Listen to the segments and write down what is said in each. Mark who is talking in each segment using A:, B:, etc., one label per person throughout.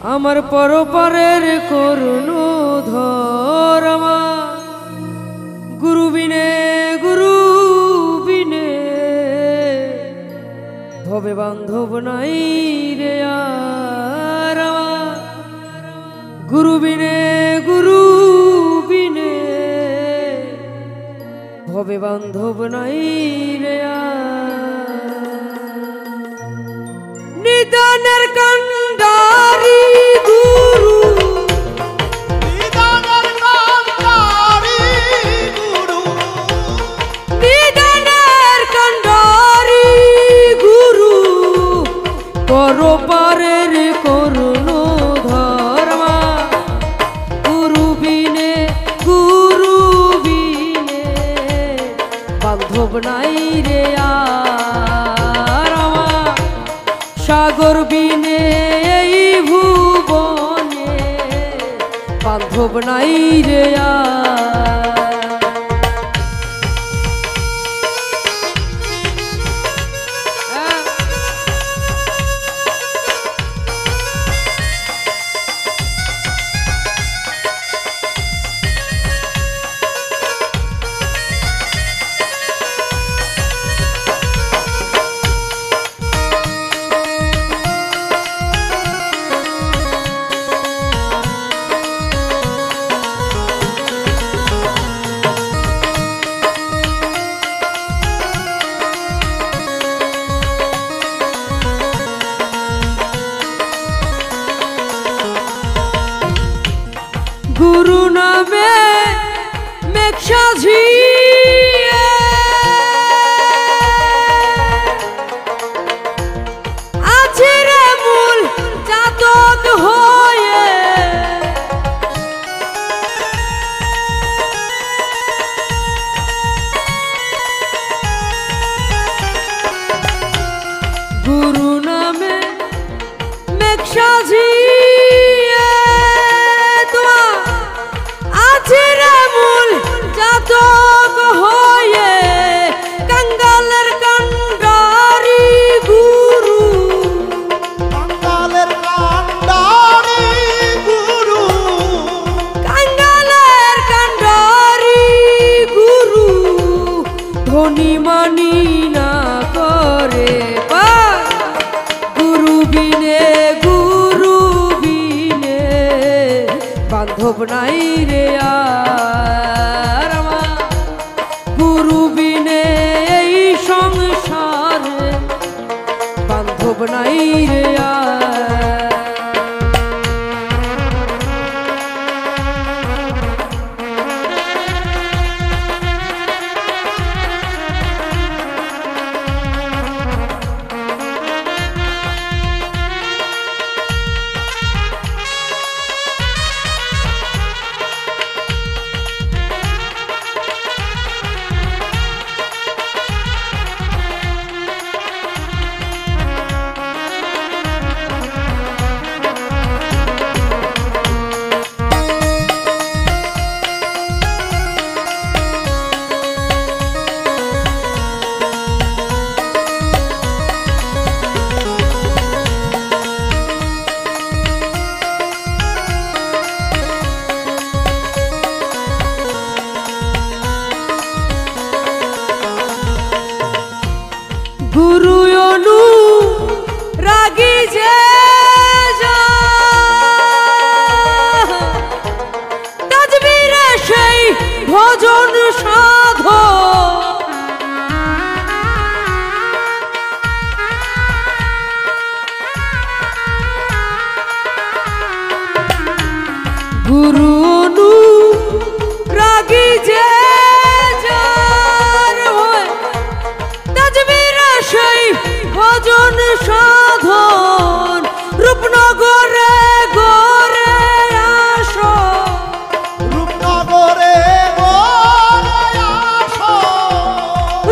A: আমার পরপারের করুণ ধর্মা গুরু বিনে ভবে বান্ধব নাই রে আর গুরু বিনে ভবে বান্ধব নাই রে নিদানের কান্ডারি গুরু
B: নিদানের কান্ডারি গুরু
A: নিদানের কান্ডারি গুরু পরপারের করুণ ধর্মা গুরু বিনে বান্ধব নাই রে আর সাগর বিনে এই ভুবনে বান্ধব নাই রে গুরু নামে মেঘ সাজিয়ে আছে রে মূল জাতক হয়ে গুরু নামে মেঘ সাজিয়ে জাতক হয়ে কাঙ্গালের কান্ডারি গুরু
B: কাঙ্গালের কান্ডারি গুরু
A: কাঙ্গালের কান্ডারি গুরু ধনী মানি না করে গুরু বিনে বান্ধব নাই রে আর গুরু বিনে এই সংসারে বান্ধব নাই রে গুরু অনু রাগি যে তাজবীরে সেই ভজন সাধ গুরু অনু রাগি যে ভজন সাধন রূপনগরে গোরে আসো
B: রূপনগরে আসো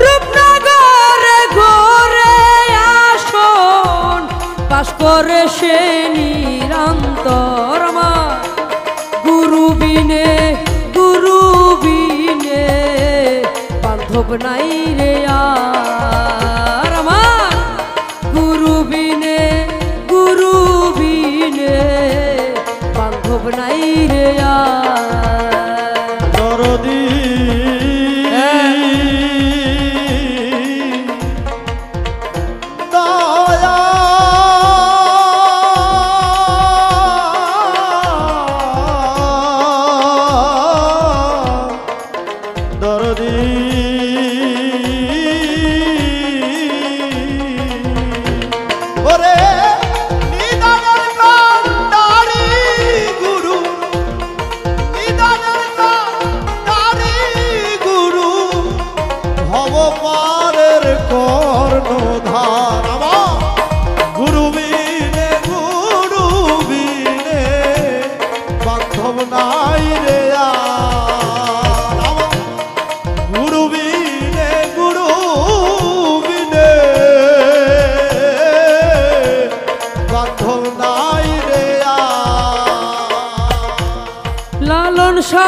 A: রূপনগরে গোরে আসন বাস করে সে নিরন্তর গুরু বিনে বান্ধব নাই রে আর গুরু বিনে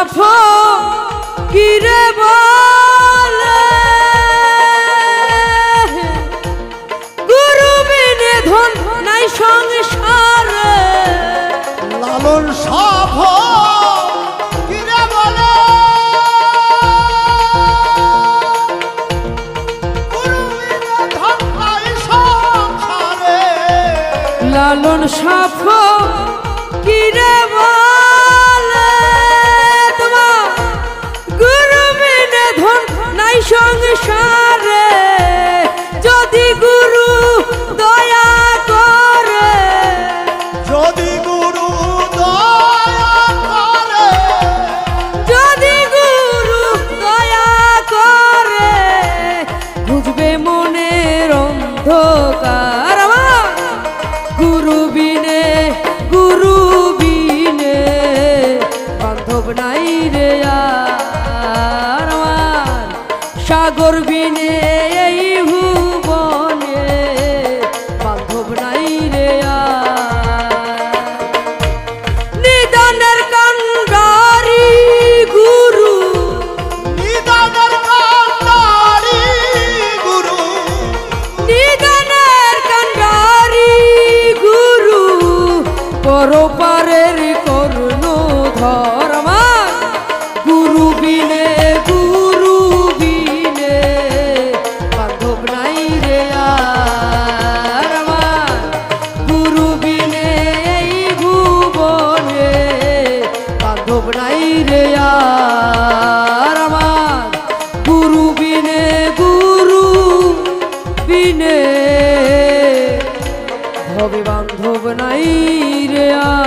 A: সাফ কিরে বলে গুরু বিনে ধন নাই সংসারে
B: লালন সাফ কিরে বলে গুরু বিনে ধন নাই সংসারে
A: লালন সাফ কিরে বলে তোমার গুরু বিনে ধন নাই সংসারে যদি গুরু দয়া করে
B: যদি গুরু দয়া করে
A: যদি গুরু দয়া করে বুঝবে মনের অন্ধকার আমার গুরু বিনে বান্ধব নাই রে আর আমার সাগর বিনে এই ভুবনে বান্ধব নাই রে আর নিদানের কান্ডারি গুরু
B: নিদানের কান্ডারি গুরু
A: নিদানের কান্ডারি গুরু পরপারের করুণ ধর আমার গুরু বিনে বান্ধব নাই রে আর আমার গুরু বিনে এই ভুবনে বান্ধব নাই রে আর আমার গুরু বিনে হবে বান্ধব নাই রে আর